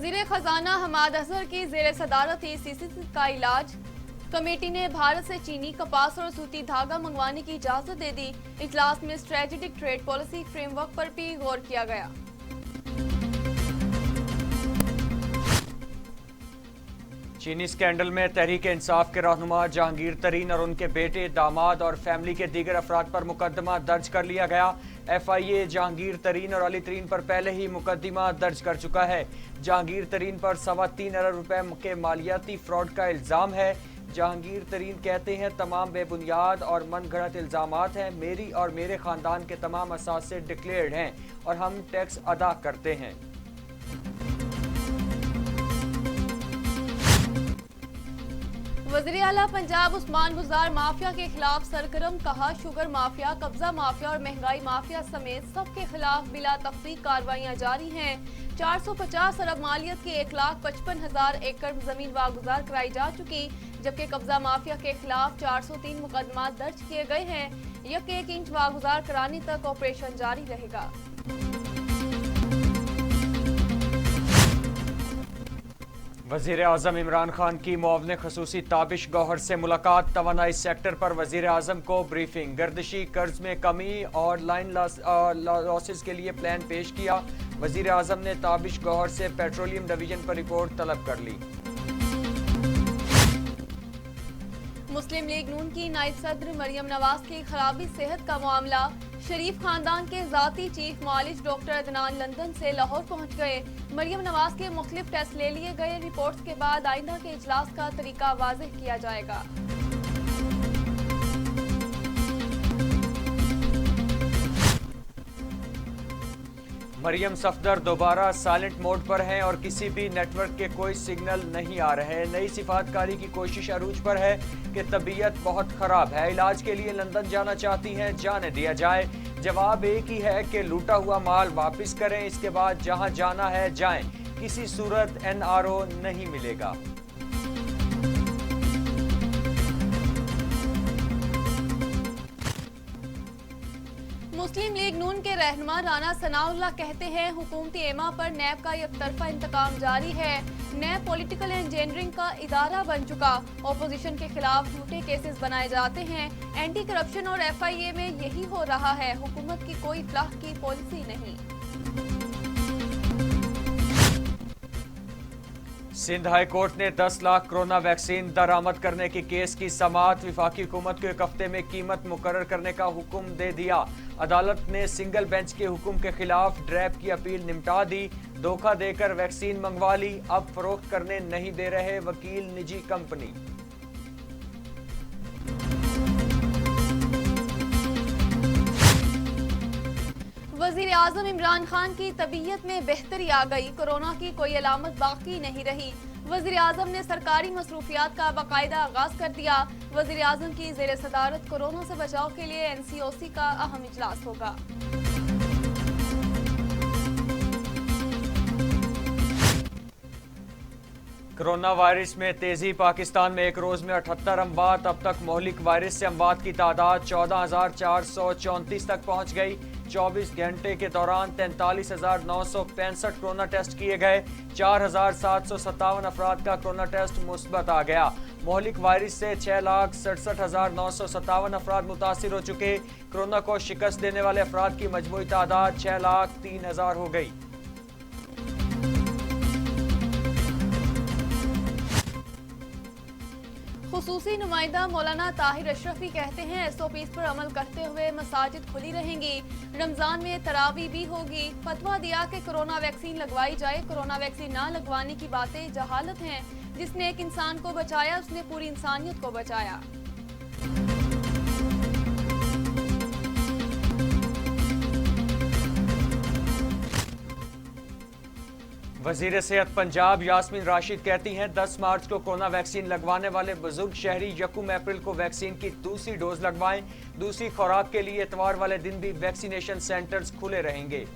वजीर खजाना हमाद अजहर की जेर सदारत CCC का इलाज। कमेटी ने भारत से चीनी कपास और सूती धागा मंगवाने की इजाजत दे दी। इजलास में स्ट्रेटेजिक ट्रेड पॉलिसी फ्रेमवर्क पर भी गौर किया गया। चीनी स्कैंडल में तहरीक इंसाफ के रहनुमा जहांगीर तरीन और उनके बेटे, दामाद और फैमिली के दीगर अफराद पर मुकदमा दर्ज कर लिया गया। FIA जहांगीर तरीन और अली तरीन पर पहले ही मुकदमा दर्ज कर चुका है। जहांगीर तरीन पर 3.25 अरब रुपए के मालियाती फ्रॉड का इल्जाम है। जहांगीर तरीन कहते हैं, तमाम बेबुनियाद और मनगढ़ंत इल्जामात हैं। मेरी और मेरे खानदान के तमाम असासे डिक्लेयर्ड हैं और हम टैक्स अदा करते हैं। वज़ीर आला पंजाब उस्मान गुजार माफिया के खिलाफ सरगर्म, कहा शुगर माफिया, कब्जा माफिया और महंगाई माफिया समेत सबके खिलाफ बिला तफरीक कार्रवाइयां जारी हैं। 450 अरब मालियत की 1,55,000 एकड़ जमीन वागुजार कराई जा चुकी, जबकि कब्जा माफिया के खिलाफ 403 मुकदमा दर्ज किए गए हैं। 1 इंच वागुजार कराने तक ऑपरेशन जारी रहेगा। वज़ीर आज़म इमरान खान की मुआवने खसूसी ताबिश गौहर से मुलाकात। तवानाई सेक्टर पर वज़ीर आज़म को ब्रीफिंग। गर्दिशी कर्ज में कमी और लाइन लॉसेस के लिए प्लान पेश किया। वज़ीर आज़म ने ताबिश गौहर से पेट्रोलियम डिवीजन पर रिपोर्ट तलब कर ली। मुस्लिम लीग नून की नायब सदर मरियम नवाज की खराबी सेहत का मामला। शरीफ खानदान के ज़ाती चीफ मालिज डॉक्टर अदनान लंदन से लाहौर पहुंच गए। मरियम नवाज के मुख्तलिफ टेस्ट ले लिए गए। रिपोर्ट्स के बाद आइंदा के इजलास का तरीका वाज़ेह किया जाएगा। मरियम सफदर दोबारा साइलेंट मोड पर हैं और किसी भी नेटवर्क के कोई सिग्नल नहीं आ रहे। नई सिफातकारी की कोशिश अरूज पर है कि तबीयत बहुत खराब है, इलाज के लिए लंदन जाना चाहती हैं, जाने दिया जाए। जवाब एक ही है कि लूटा हुआ माल वापस करें, इसके बाद जहां जाना है जाएं, किसी सूरत NRO नहीं मिलेगा। मुस्लिम लीग नून के रहनुमा राना सनाउल्लाह कहते हैं, हुकूमती एमा पर नैब का एकतरफा इंतकाम जारी है। नैब पॉलिटिकल इंजीनियरिंग का इदारा बन चुका। अपोजिशन के खिलाफ झूठे केसेस बनाए जाते हैं। एंटी करप्शन और FIA में यही हो रहा है। हुकूमत की कोई इस्लाह की पॉलिसी नहीं। सिंध हाई कोर्ट ने 10 लाख कोरोना वैक्सीन दरामद करने की केस की समाअत। विफाकी हुकूमत को 1 हफ्ते में कीमत मुकर्रर करने का हुक्म दे दिया। अदालत ने सिंगल बेंच के हुक्म के खिलाफ ड्रैब की अपील निपटा दी। धोखा देकर वैक्सीन मंगवा ली, अब फरोख्त करने नहीं दे रहे वकील निजी कंपनी। वज़ीर आज़म इमरान खान की तबीयत में बेहतरी आ गई। कोरोना की कोई अलामत बाकी नहीं रही। वज़ीर आज़म ने सरकारी मसरूफियात का बाकायदा आगाज कर दिया। वज़ीर आज़म की ज़ेर सदारत कोरोना से बचाव के लिए NCOC का अहम इजलास होगा। कोरोना वायरस में तेजी। पाकिस्तान में एक रोज में 78 अमवात। अब तक मोहलिक वायरस से अमवात की तादाद 14,434 तक पहुंच गई। 24 घंटे के दौरान 43,965 कोरोना टेस्ट किए गए। 4,757 अफराद का कोरोना टेस्ट मुस्बत आ गया। मोहलिक वायरस से 6,67,957 अफराद मुतासिर हो चुके। कोरोना को शिकस्त देने वाले अफराद की मजमूई तादाद 6,03,000 हो गई। खुसूसी नुमाइंदा मौलाना ताहिर अशरफी कहते हैं, SOPs पर अमल करते हुए मसाजिद खुली रहेंगी। रमजान में तरावी भी होगी। फतवा दिया कि कोरोना वैक्सीन लगवाई जाए। कोरोना वैक्सीन ना लगवाने की बातें जहालत हैं। जिसने एक इंसान को बचाया, उसने पूरी इंसानियत को बचाया। वजीर सेहत पंजाब यास्मीन राशिद कहती हैं, 10 मार्च को कोरोना वैक्सीन लगवाने वाले बुजुर्ग शहरी 1 अप्रैल को वैक्सीन की दूसरी डोज लगवाएं। दूसरी खुराक के लिए इतवार वाले दिन भी वैक्सीनेशन सेंटर्स खुले रहेंगे।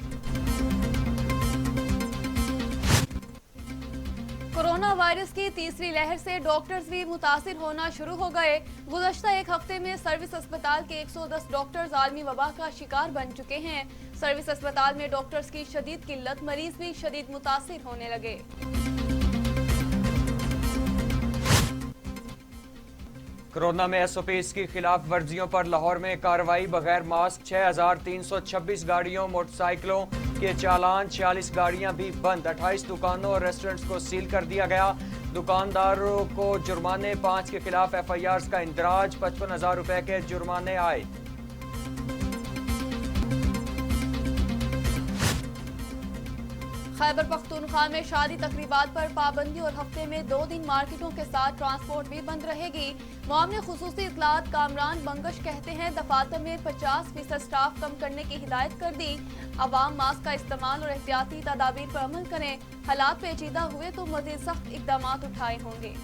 कोरोना वायरस की तीसरी लहर से डॉक्टर्स भी मुतासिर होना शुरू हो गए। गुज़श्ता एक हफ्ते में सर्विस अस्पताल के 110 डॉक्टर्स आलमी वबा का शिकार बन चुके हैं। सर्विस अस्पताल में डॉक्टर्स की शदीद किल्लत, मरीज भी शदीद मुतासिर होने लगे। कोरोना में एसओपीज की खिलाफ वर्जियों पर लाहौर में कार्रवाई, बगैर मास्क 6,326 गाड़ियों मोटरसाइकिलों के चालान, 46 गाड़ियां भी बंद, 28 दुकानों और रेस्टोरेंट्स को सील कर दिया गया। दुकानदारों को जुर्माने, 5 के खिलाफ एफआईआर का इंदराज, 55,000 रुपए के जुर्माने आए। खैबर पख्तूनख्वा में शादी तकरीबात पर पाबंदी और हफ्ते में 2 दिन मार्केटों के साथ ट्रांसपोर्ट भी बंद रहेगी। मामले खुसूसी इत्तलात कामरान बंगश कहते हैं दफातर में 50% स्टाफ कम करने की हिदायत कर दी। अवाम मास्क का इस्तेमाल और एहतियाती तदाबीर पर अमल करें। हालात पेचीदा हुए तो मजीद सख्त इकदाम उठाए होंगे।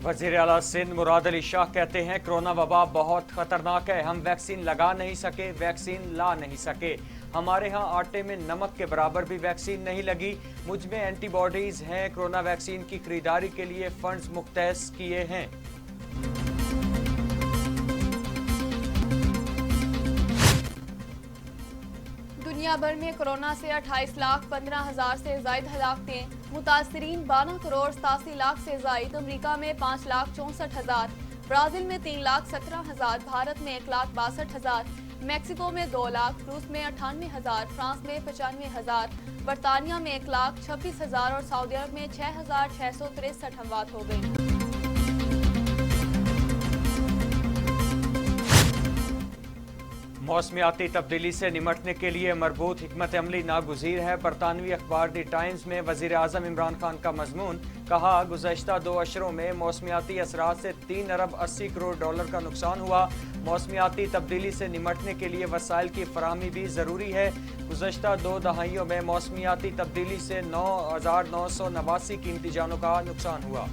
वज़ीर आला सिंध मुराद अली शाह कहते हैं कोरोना वबा बहुत खतरनाक है, हम वैक्सीन लगा नहीं सके, वैक्सीन ला नहीं सके। हमारे यहाँ आटे में नमक के बराबर भी वैक्सीन नहीं लगी। मुझ में एंटीबॉडीज हैं, कोरोना वैक्सीन की खरीदारी के लिए फंड्स मुख्तस किए हैं। दुनिया भर में कोरोना से 28,15,000 से जायद हलाकतें, मुतासरीन 12 करोड़ 87 लाख से जायद। अमरीका में 5,64,000, ब्राजील में 3,17,000, भारत में 1,62,000, मैक्सिको में 2 लाख, रूस में 98,000, फ्रांस में 95,000, बरतानिया में 1,26,000 और सऊदी अरब में 6,663 अमवात हो गई। मौसमियाती तब्दीली से निमटने के लिए मरबूत हिकमत अमली नागुज़ीर है। बरतानवी अखबार दी टाइम्स में वज़ीर आज़म इमरान खान का मजमून, कहा गुज़श्ता 2 अशरों में मौसमियाती असरात से 3 अरब 80 करोड़ डॉलर का नुकसान हुआ। मौसमियाती तब्दीली से निमटने के लिए वसाइल की फराहमी भी ज़रूरी है। गुज़श्ता 2 दहाइयों में मौसमियाती तब्दीली से 9,989 कीमती जानों का नुकसान हुआ।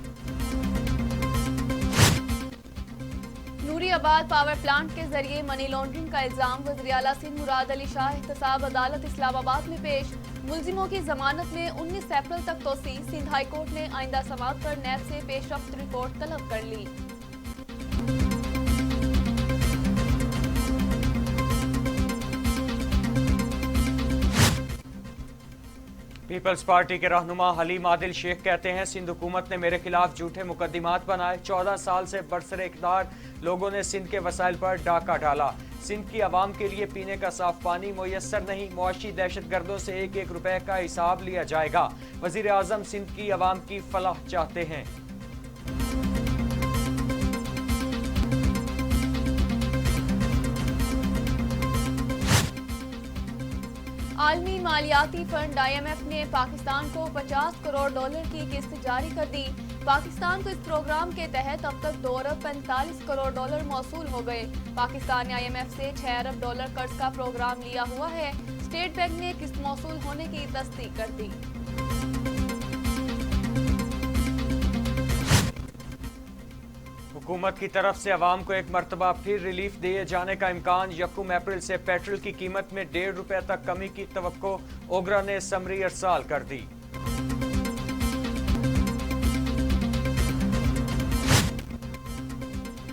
नूरी आबाद पावर प्लांट के जरिए मनी लॉन्ड्रिंग का इल्जाम, वज़ीर आला सिंध मुराद अली शाह एहतसाब अदालत इस्लामाबाद में पेश। मुल्जिमों की जमानत में 19 अप्रैल तक तोसी। सिंध हाई कोर्ट ने आइंदा समाअत पर नैब से पेशरफ्त रिपोर्ट तलब कर ली। पीपल्स पार्टी के रहनुमा हलीम आदिल शेख कहते हैं सिंध हुकूमत ने मेरे खिलाफ झूठे मुकदमात बनाए। 14 साल से बरसरे इक़्तिदार लोगों ने सिंध के वसाइल पर डाका डाला। सिंध की आवाम के लिए पीने का साफ पानी मुयस्सर नहीं। मुआशी दहशत गर्दों से 1-1 रुपए का हिसाब लिया जाएगा। वज़ीर आज़म सिंध की आवाम की फलाह चाहते हैं। आलमी मालियाती फंड IMF ने पाकिस्तान को 50 करोड़ डॉलर की किस्त जारी कर दी। पाकिस्तान को इस प्रोग्राम के तहत अब तक 2 अरब 45 करोड़ डॉलर मौसूल हो गए। पाकिस्तान ने IMF से 6 अरब डॉलर कर्ज का प्रोग्राम लिया हुआ है। स्टेट बैंक ने किस्त मौसूल होने की तस्दीक कर दी। हुकूमत की तरफ से अवाम को एक मरतबा फिर रिलीफ दिए जाने का इम्कान। 1 अप्रैल से पेट्रोल की कीमत में 1.5 रुपए तक कमी की तवक्को। ओगरा ने समरी अरसाल कर दी।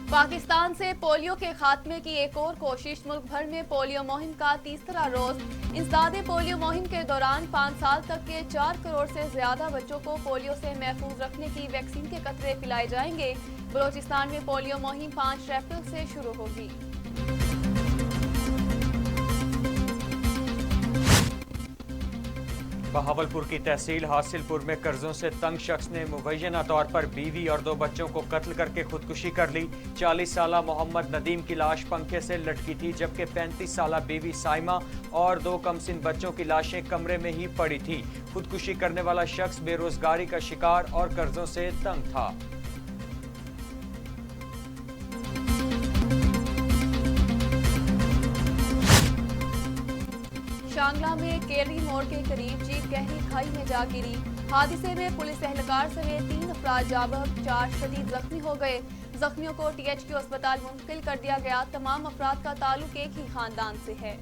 पाकिस्तान से पोलियो के खात्मे की एक और कोशिश। मुल्क भर में पोलियो मुहिम का 3रा रोज। इंसदादे पोलियो मुहिम के दौरान 5 साल तक के 4 करोड़ से ज्यादा बच्चों को पोलियो से महफूज रखने की वैक्सीन के कतरे पिलाए जाएंगे। बलोचिस्तान में पोलियो मुहिम 5 अप्रैल से शुरू होगी। बहावलपुर की तहसील हासिलपुर में कर्जों से तंग शख्स ने मुबैना तौर पर बीवी और 2 बच्चों को कत्ल करके खुदकुशी कर ली। 40 साला मोहम्मद नदीम की लाश पंखे से लटकी थी, जबकि 35 साला बीवी साइमा और 2 कमसिन बच्चों की लाशें कमरे में ही पड़ी थी। खुदकुशी करने वाला शख्स बेरोजगारी का शिकार और कर्जों से तंग था। शांगला में केरी मोड़ के करीब जीप गहरी खाई में जा गिरी। हादसे में पुलिस एहलकार समेत 3 अफराद जाँ बहक, 4 शदीद जख्मी हो गए। जख्मियों को THQ अस्पताल मुंतकिल कर दिया गया। तमाम अफराद का ताल्लुक एक ही खानदान से है।